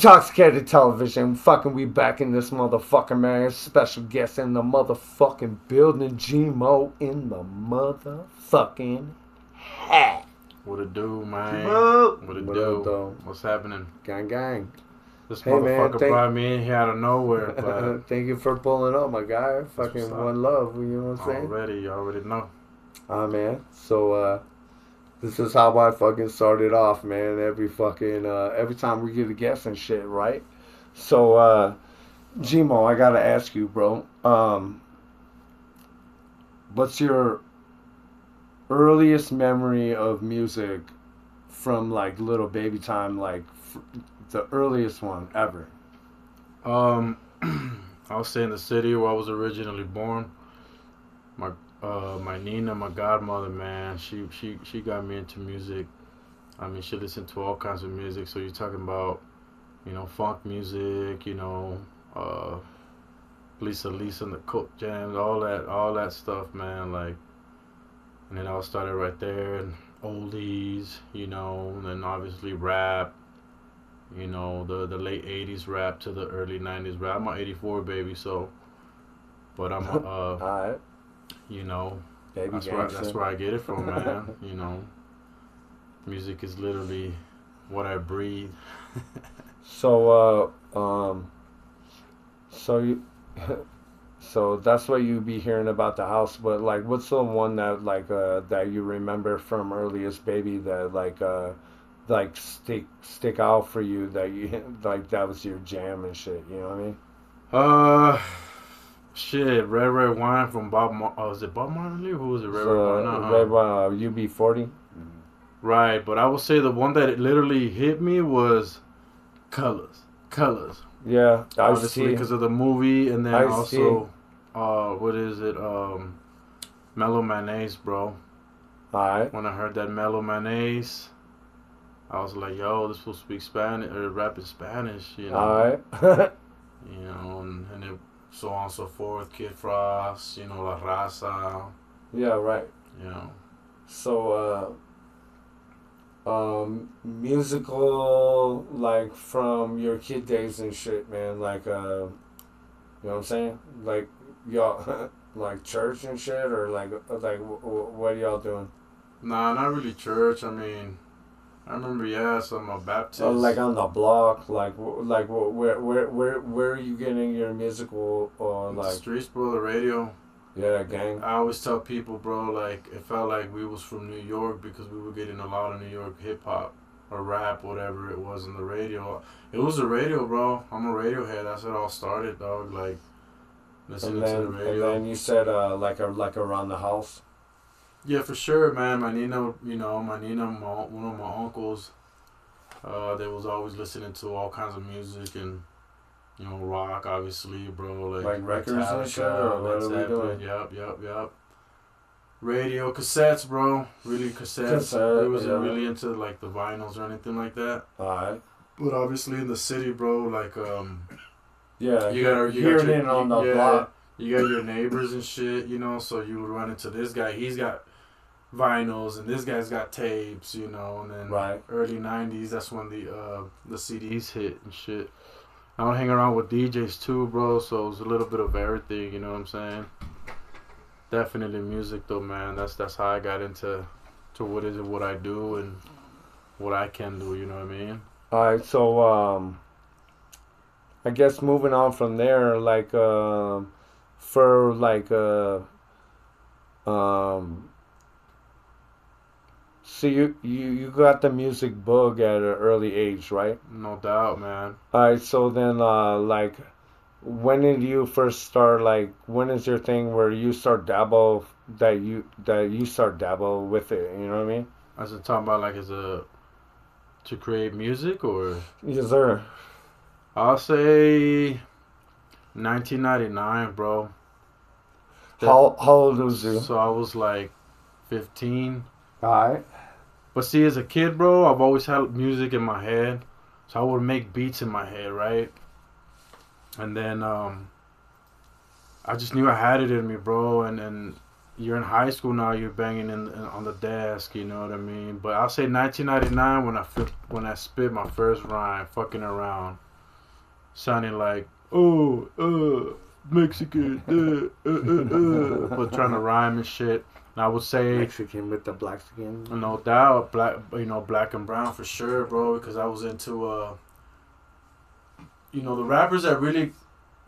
Intoxicated Television. Fucking we back in this motherfucker, man. Special guest in the motherfucking building. G-Mo in the motherfucking hat. What it do, man? What it What do? up, though? What's happening? Gang, gang. This Hey, man, motherfucker brought me in here out of nowhere, but Thank you for pulling up, my guy. Fucking one love, you know what I'm saying? you already know. Man. So, this is how I fucking started off, man. Every time we get a guest and shit, right? So, G-Mo, I gotta ask you, bro. What's your earliest memory of music from, like, little baby time, like, the earliest one ever? I'll say in the city where I was originally born. My Nina, my godmother, man, she got me into music. I mean, she listened to all kinds of music. So you're talking about, funk music, Lisa and the Coke Jams, all that stuff, man. Like, and it all started right there, and oldies, and then obviously rap. The late 80s rap to the early 90s rap. I'm an 84 baby, so, but I'm Alright. That's where I get it from, man. Music is literally what I breathe. So so that's what you be hearing about the house, but like, what's the one that that you remember from earliest baby that like stick out for you, that you like, that was your jam and shit, you know what I mean? Shit, Red Wine from was it Bob Marley? Who was it? Red Wine? Red Wine, UB40. Right, but I would say the one that it literally hit me was Colors. Yeah, obviously because of the movie, and then also, what is it? Mellow Mayonnaise, bro. Alright. When I heard that Mellow Mayonnaise, I was like, yo, this will speak Spanish or rap in Spanish, Alright. And it, so on and so forth. Kid Frost, La Raza. Yeah, right. So, musical, like, from your kid days and shit, man, like, you know what I'm saying? Like, y'all, like, church and shit, or like, what are y'all doing? Nah, not really church. I mean, I remember, some Baptist. Like on the block, like where are you getting your musical, or like? The streets, bro, the radio. Yeah, gang. I always tell people, bro, like, it felt like we was from New York because we were getting a lot of New York hip hop or rap, whatever it was in the radio. It was the radio, bro. I'm a Radiohead. That's how it all started, dog. Like, listening to the radio. And then you said like around the house. Yeah, for sure, man. My Nina, one of my uncles, they was always listening to all kinds of music and, rock, obviously, bro. Like records and shit, or what are we doing? Yep. Radio, cassettes, bro. Really cassettes. It wasn't really into, like, the vinyls or anything like that. Alright. But obviously in the city, bro, like, yeah, you got your on the block. You got your neighbors and shit, so you would run into this guy. He's got vinyls, and this guy's got tapes, and then early 90s, that's when the CDs hit and shit. I would hang around with DJs too, bro, so it was a little bit of everything, you know what I'm saying? Definitely music though, man. That's how I got into what I do and what I can do, you know what I mean? Alright, so I guess moving on from there, like for like so you got the music bug at an early age, right? No doubt, man. Alright, so then like, when did you first start, like, when is your thing where you start dabble with it, you know what I mean? As in talking about, like, to create music, or? Yes, sir. I'll say 1999, bro. How old was you? So I was like 15. Alright. But see, as a kid, bro, I've always had music in my head. So I would make beats in my head, right? And then I just knew I had it in me, bro. And you're in high school now, you're banging on the desk, you know what I mean? But I'll say 1999 when I spit my first rhyme, fucking around. sounding like, Mexican, but trying to rhyme and shit. And I would say Mexican with the black skin. No doubt, black and brown for sure, bro. Because I was into, the rappers that really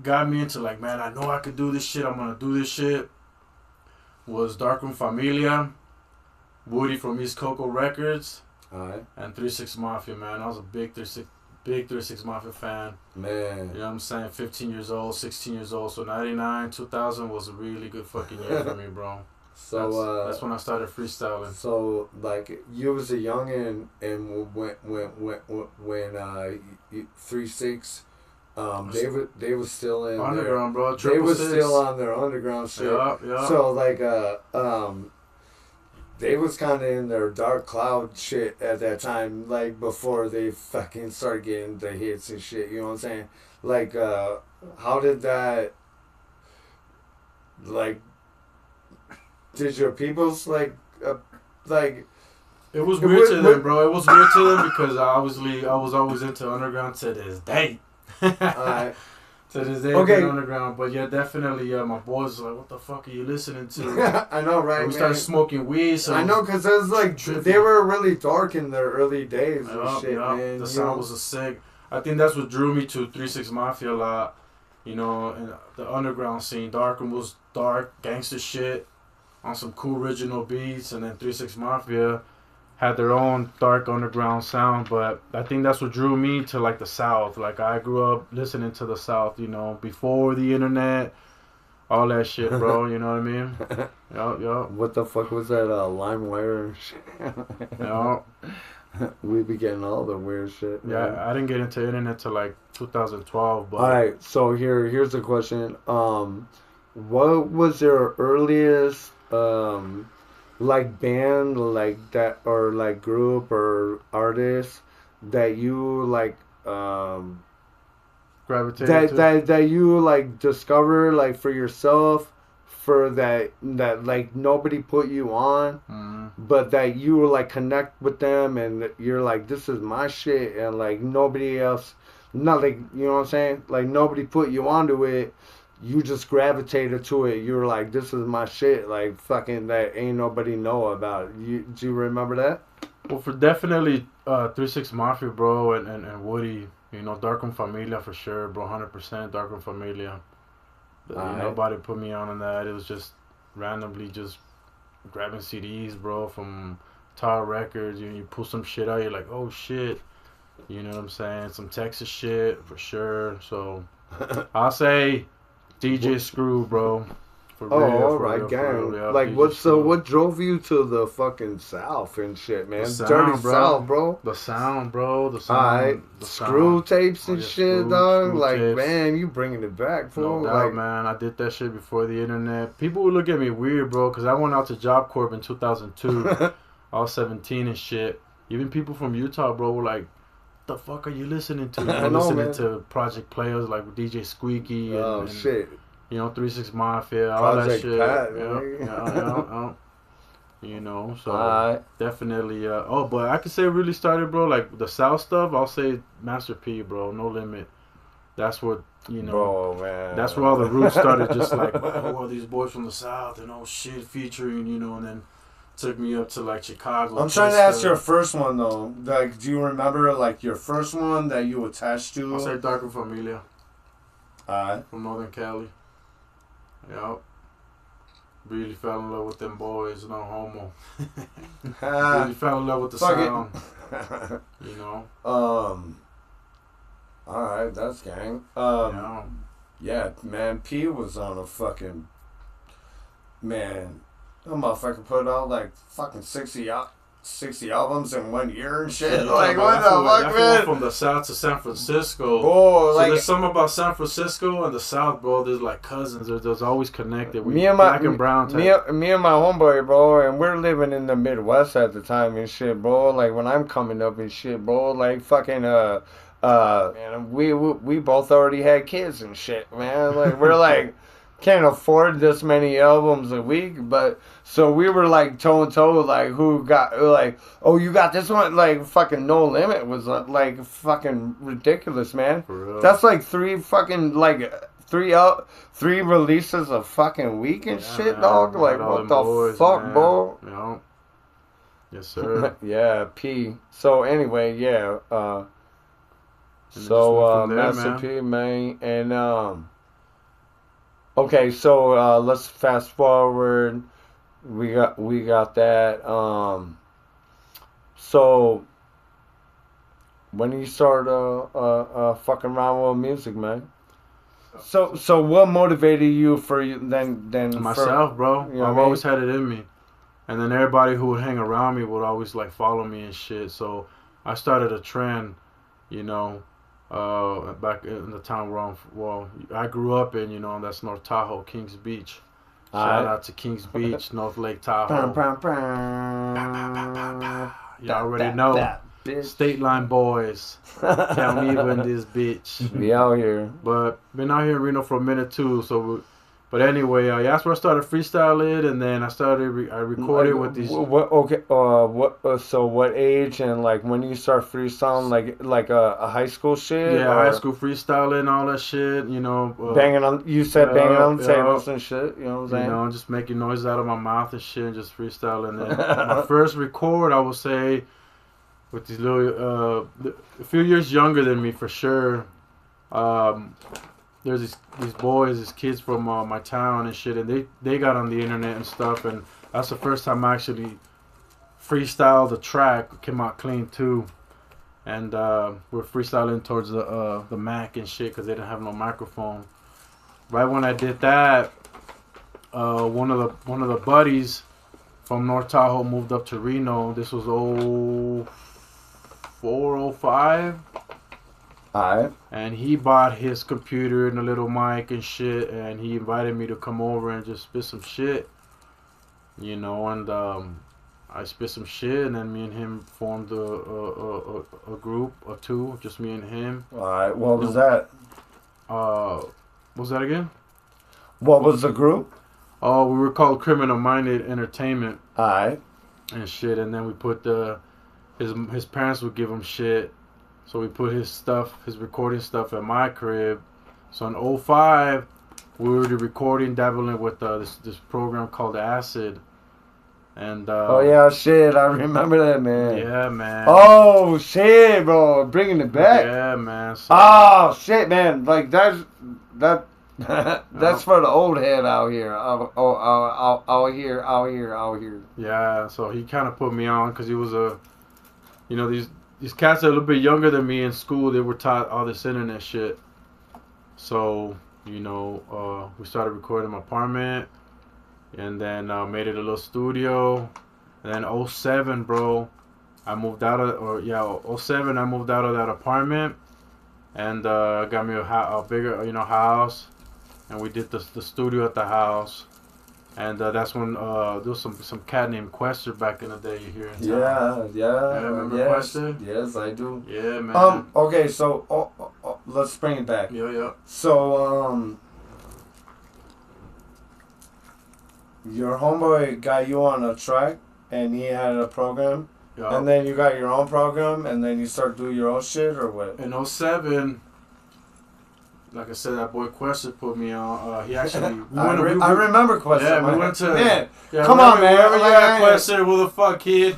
got me into like, man, I know I could do this shit. I'm gonna do this shit. Was Darkroom Familia, Woody from East Coco Records, and 3 6 Mafia, man. I was a big 3 6 Mafia fan. Man. You know what I'm saying? 15 years old, 16 years old. So 99, 2000 was a really good fucking year for me, bro. So that's when I started freestyling. So like you was a youngin', and when 3 6, they was still in underground, bro. They was still on their underground shit. Yeah. So like they was kind of in their dark cloud shit at that time, like before they fucking started getting the hits and shit. You know what I'm saying? Like how did that, like, did your peoples like it was weird to them, bro. It was weird to them because I was always into underground to this day. To this day, okay. Underground, but yeah, definitely, my boys were like, "What the fuck are you listening to?" I know, right? We started smoking weed. So I know, cause it was like they were really dark in their early days and shit, man. The sound was a sick. I think that's what drew me to 3 6 Mafia a lot. You know, and the underground scene. Darkroom was dark, gangster shit on some cool original beats, and then 3 6 Mafia had their own dark underground sound, but I think that's what drew me to like the South. Like I grew up listening to the South, you know, before the internet, all that shit, bro. You know what I mean? Yup. What the fuck was that? LimeWire shit. Yup. We be getting all the weird shit. Man. Yeah, I didn't get into internet till like 2012. But all right, so here's the question. What was your earliest like band like that, or like group or artist that you like gravitated that you like discover like for yourself, for that like nobody put you on, but that you like connect with them and you're like, this is my shit, and like nobody else, not like, you know what I'm saying, like nobody put you onto it, you just gravitated to it. You're like, this is my shit. Like, fucking, that ain't nobody know about it. Do you remember that? Well, for definitely 3 6 Mafia, bro, and Woody. You know, Darkroom Familia for sure, bro. 100% Darkroom Familia. Nobody put me on that. It was just randomly just grabbing CDs, bro, from Tower Records. You pull some shit out, you're like, oh shit. You know what I'm saying? Some Texas shit for sure. So I'll say DJ Screw, bro. For real, alright, gang. Like, what drove you to the fucking South and shit, man? Sound, Dirty bro. South, bro. The sound, bro. The sound. Alright, screw tapes and shit, dog. Screw like, tapes. Man, you bringing it back, fool. No doubt, man. I did that shit before the internet. People would look at me weird, bro, because I went out to Job Corp in 2002. I was 17 and shit. Even people from Utah, bro, were like, the fuck are you listening to? Listening to Project Players like DJ Squeaky and shit. You know, 3 6 Mafia, all Project that shit. Pat, yeah. You know, so definitely. But I could say it really started, bro. Like the South stuff, I'll say Master P, bro. No Limit. That's what, you know. Bro, man. That's where all the roots started. Just like, who are these boys from the South and shit featuring, you know, and then took me up to like Chicago. I'm trying to ask your first one though. Like, do you remember like your first one that you attached to? I'll say Darkroom Familia. Alright. From Northern Cali. Yup. Really fell in love with them boys, no homo. Really fell in love with the sound. You know? Alright, that's gang. Yeah, man, P was on a fucking, man, that motherfucker put out like fucking 60 albums in 1 year and shit. Like, what the fuck, man? From the South to San Francisco. Oh, so there's something about San Francisco and the South, bro. There's like cousins. There's always connected. Me and my homeboy, bro, and we're living in the Midwest at the time and shit, bro. Like when I'm coming up and shit, bro. Like fucking man, we both already had kids and shit, man. Like we're like can't afford this many albums a week, but so we were like toe and toe, like who got like, oh, you got this one, like fucking No Limit was like fucking ridiculous, man. For real. That's like three releases a fucking week and shit, man. Dog. Like what the boys, fuck, man. bro? You know? Yes, sir. Yeah, P. So anyway, yeah. Master P, man, and okay, so let's fast forward. We got that. So when you start fucking around with music, man. So what motivated you for you then myself, bro? You know I've always had it in me, and then everybody who would hang around me would always like follow me and shit. So I started a trend, you know. Back in the town where I grew up in, you know, that's North Tahoe, Kings Beach. Shout out to Kings Beach, North Lake Tahoe. You already know. State Line boys. Can't even this bitch. We out here. But been out here in Reno for a minute too, so... But anyway, that's where I started freestyling, and then I started. I recorded with these. So what age and like when you start freestyling, like a high school shit? Yeah, high school freestyling, all that shit. You know, banging on. You said banging on the tables and shit. You know what I'm saying? You know, just making noises out of my mouth and shit, and just freestyling. And my first record, I would say, with these little, a few years younger than me for sure. There's these boys, these kids from my town and shit, and they got on the internet and stuff, and that's the first time I actually freestyled a track. It came out clean too, and we're freestyling towards the MAAX and shit because they didn't have no microphone. Right when I did that, one of the buddies from North Tahoe moved up to Reno. This was 04, 05. Alright. And he bought his computer and a little mic and shit, and he invited me to come over and just spit some shit, you know. And I spit some shit, and then me and him formed a group or two, just me and him. Alright, what was that? What was that again? What was the group? Oh, we were called Criminal Minded Entertainment. Alright. And shit, and then we put his parents would give him shit. So we put his recording stuff at my crib. So in 05, we were recording, dabbling with this program called Acid. And oh yeah, shit, I remember that, man. Yeah, man. Oh shit, bro, bringing it back. Yeah, man. So, oh shit, man, like that's for the old head out here. Out here. Yeah, so he kind of put me on because he was these cats are a little bit younger than me in school. They were taught all this internet shit. So, you know, we started recording in my apartment. And then made it a little studio. And then 07, bro, I moved out of... 07, I moved out of that apartment. And got me a bigger, house. And we did the studio at the house. And that's when there was some cat named Quester back in the day here in town. Yeah. Remember Quester? Yes, I do. Yeah, man. Okay, so let's bring it back. Yeah. So your homeboy got you on a track, and he had a program, and then you got your own program, and then you start doing your own shit, or what? In 07. Like I said, that boy Quester put me on. He actually... I remember Quester. Yeah, we went to... Man, yeah, come on, man. Wherever you at, Quester, who the fuck, kid?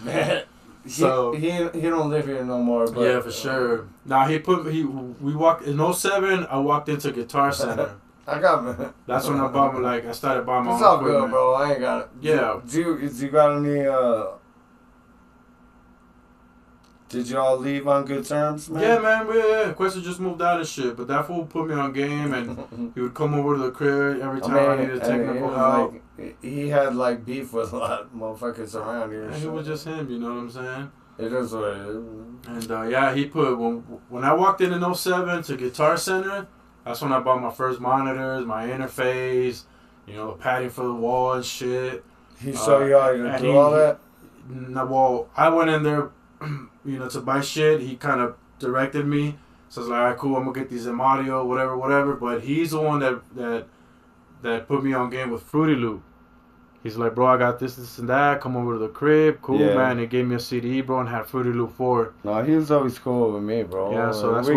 Man, so he don't live here no more. But, yeah, for sure. Now, we walked... In 07, I walked into Guitar Center. I got man. That's when I started buying my own equipment. It's all good, bro. I ain't got it. Yeah. Do you got any... Did y'all leave on good terms, man? Yeah, man. Yeah. Quester just moved out and shit, but that fool put me on game, and he would come over to the crib every time I needed a technical help. Like, he had like beef with a lot of motherfuckers around here. And he was just him, you know what I'm saying? It is what it is. And he put when I walked in 07 to Guitar Center, that's when I bought my first monitors, my interface, the padding for the wall and shit. He showed you how to do all that? Well, I went in there. To buy shit. He kind of directed me So I was like, all right, cool. I'm gonna get these in audio, whatever. But he's the one that put me on game with Fruity Loop. He's like, bro, I got this, and that. Come over to the crib. Cool, man. He gave me a CD, bro, and had Fruity Loop 4. No, he was always cool with me, bro. Yeah, so that's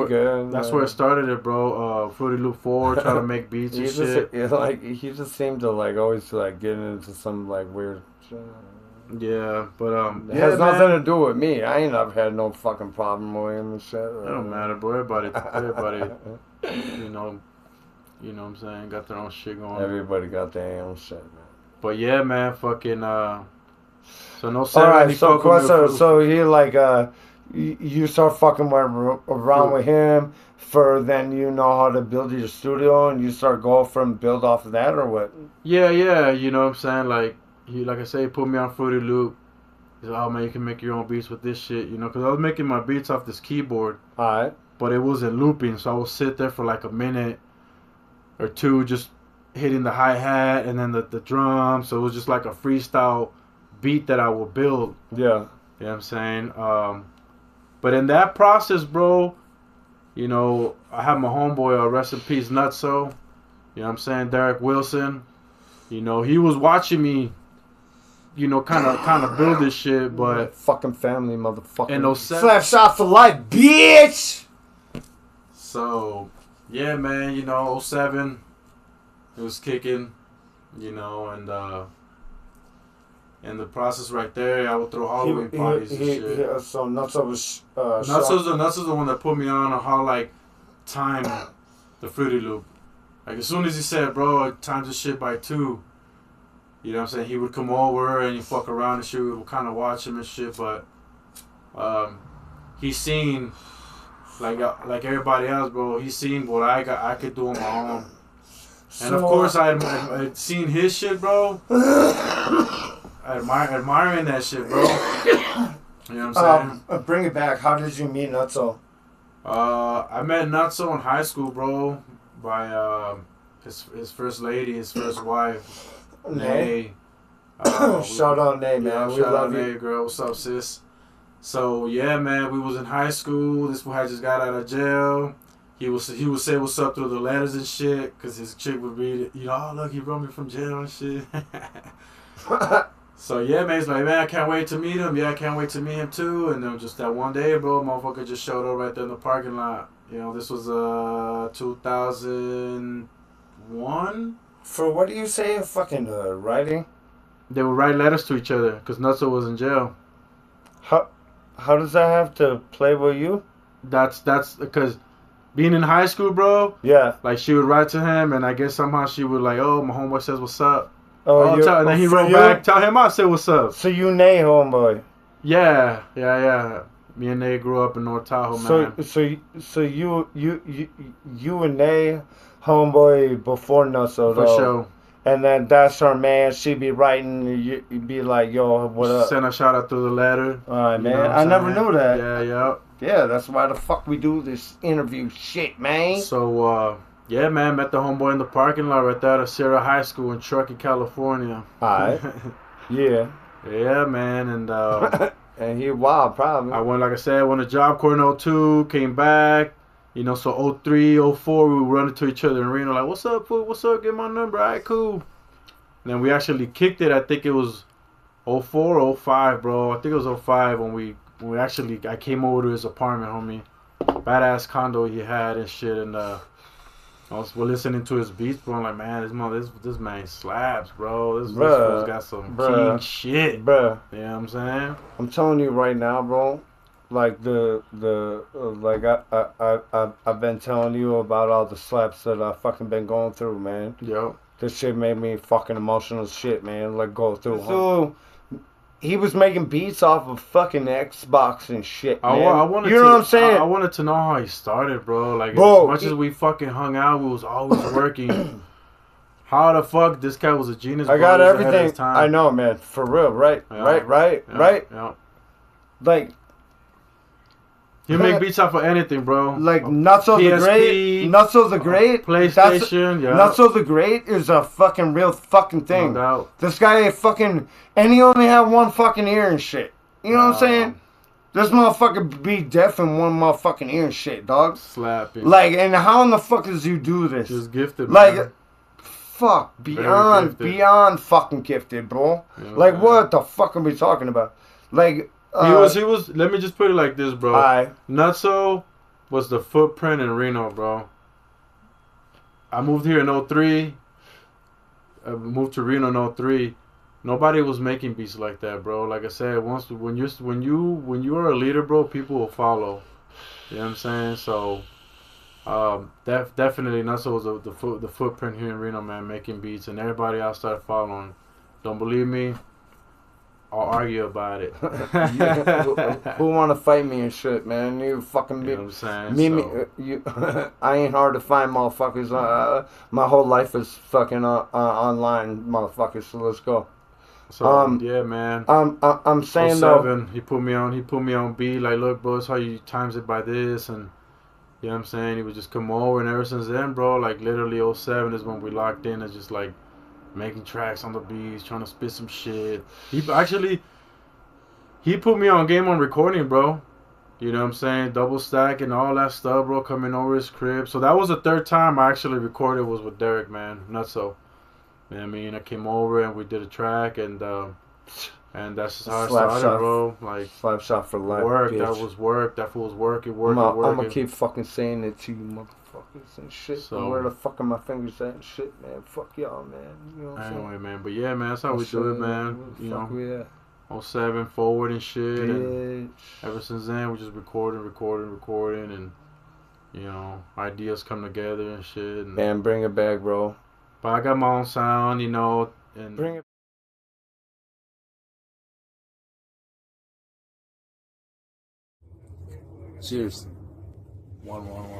where it started, it, bro. Fruity Loop 4, trying to make beats and shit. He just seemed to like always like get into some like weird shit. Yeah, but it has nothing to do with me. I ain't never had no fucking problem with him and shit. It don't matter, bro. Everybody, you know what I'm saying, got their own shit going. Everybody got their own shit, man. But yeah, man, fucking so no. Alright, so he like you start fucking around with him for then you know how to build your studio and you start going from build off of that or what? Yeah, you know what I'm saying, like I say, he put me on Fruity Loop. He's like, oh man, you can make your own beats with this shit, you know, because I was making my beats off this keyboard. Alright. But it wasn't looping, so I would sit there for like a minute or two just hitting the hi-hat and then the drums, so it was just like a freestyle beat that I would build. Yeah. You know what I'm saying? But in that process, bro, you know, I have my homeboy, rest in peace, NUTZO. You know what I'm saying? Derek Wilson. You know, he was watching me, you know, kind of build this shit, but... Fucking family, motherfucker. And no sense. Slap shot for life, bitch! So, yeah, man, you know, 07... It was kicking, you know, and the process right there, I would throw Halloween parties and shit. So NUTZO was NUTZO's the one that put me on how like time the Fruity Loop. Like as soon as he said, bro, time this shit by 2, you know what I'm saying, he would come over and you fuck around and shit. We would kind of watch him and shit, but he's seen like everybody else, bro. He's seen what I could do on my own. And of course, I had seen his shit, bro. Admiring that shit, bro. You know what I'm saying? Bring it back. How did you meet NUTZO? I met NUTZO in high school, bro. By his first lady, his first wife, Nay. Shout out Nay, man. We shout love out you. Nay, girl. What's up, sis? So yeah, man, we was in high school. This boy had just got out of jail. He would say what's up through the letters and shit, cause his chick would read it. You know, oh look, he brought me from jail and shit. So yeah, man, he's like, man, I can't wait to meet him. Yeah, I can't wait to meet him too. And then just that one day, bro, motherfucker just showed up right there in the parking lot. You know, this was 2001. For what do you say? Fucking writing? They would write letters to each other, cause NUTZO was in jail. How does that have to play with you? That's because. Being in high school, bro. Yeah. Like, she would write to him, and I guess somehow she would like, oh, my homeboy says what's up. And then he wrote back, tell him I said what's up. So you Nay homeboy. Yeah. Me and Nay grew up in North Tahoe, man. So you and Nay homeboy before NUTZO, For sure. And then that's her man. She be writing. You'd be like, yo, what up? Send a shout out through the letter. All right, man. I never knew that. Yeah. Yeah, that's why the fuck we do this interview shit, man. So, yeah, man, met the homeboy in the parking lot right there at Sierra High School in Truckee, California. Alright. Yeah. Yeah, man, and and he wild, probably. I went to Job Corps in 02, came back. You know, so 03, 04, we would run into each other in Reno, like, what's up, fool? What's up? Get my number. All right, cool. And then we actually kicked it. I think it was 04, 05, bro. I think it was 05 when I came over to his apartment, homie. Badass condo he had and shit, and we're listening to his beats, bro. I'm like, man, this man slaps, bro. This fool's got some king shit, bro. You know what I'm saying? I'm telling you right now, bro. Like I've been telling you about all the slaps that I fucking been going through, man. Yo, this shit made me fucking emotional as shit, man. Like go through. So he was making beats off of fucking Xbox and shit, man. I wanted you know what I'm saying? I wanted to know how he started, bro. Like, as much as we fucking hung out, we was always working. How the fuck this guy was a genius? I got everything. I know, man. For real, right? Yeah. Right. Yeah. Like, you make beats off of anything, bro. Like NUTZO the Great. NUTZO the Great. PlayStation, yeah. NUTZO the Great is a fucking real fucking thing. No doubt. This guy fucking, and he only had one fucking ear and shit. You know what I'm saying? This motherfucker be deaf in one motherfucking ear and shit, dog. Slapping. Like, and how in the fuck does you do this? Just gifted, like, man. Fuck, beyond fucking gifted, bro. Yeah, like, man. what the fuck are we talking about? Like, he was. Let me just put it like this, bro. NUTZO was the footprint in Reno, bro. I moved here in 03. I moved to Reno in 03. Nobody was making beats like that, bro. Like I said, when you are a leader, bro, people will follow. You know what I'm saying? So, definitely NUTZO was the footprint here in Reno, man, making beats, and everybody else started following. Don't believe me? I'll argue about it. Who want to fight me and shit, man? You fucking you know what I'm saying? I ain't hard to find, motherfuckers. My whole life is fucking online, motherfuckers. So let's go. So yeah, man. I'm saying 07, he put me on beat. Like, look, bro, it's how you times it by this, and you know what I'm saying. He would just come over, and ever since then, bro, like literally 07 is when we locked in. It's just like making tracks on the beats, trying to spit some shit. He put me on game on recording, bro. You know what I'm saying? Double stack and all that stuff, bro, coming over his crib. So that was the third time I actually recorded was with Derek, man. NUTZO. You know what I mean? I came over and we did a track, and that's just how it started, bro. Like, Slap Shop for life, work, bitch. that was work. That fool was working. I'm gonna keep fucking saying it to you, motherfuckers and shit. So, where the fuck are my fingers at and shit, man? Fuck y'all, man. You know what I'm saying? Anyway, man. But yeah, man, that's how we do it, man. You know, we at? 07 forward and shit. Bitch. And ever since then, we just recording, and you know, ideas come together and shit. And man, bring it back, bro. But I got my own sound, you know, and bring it. Cheers. 1 1 1.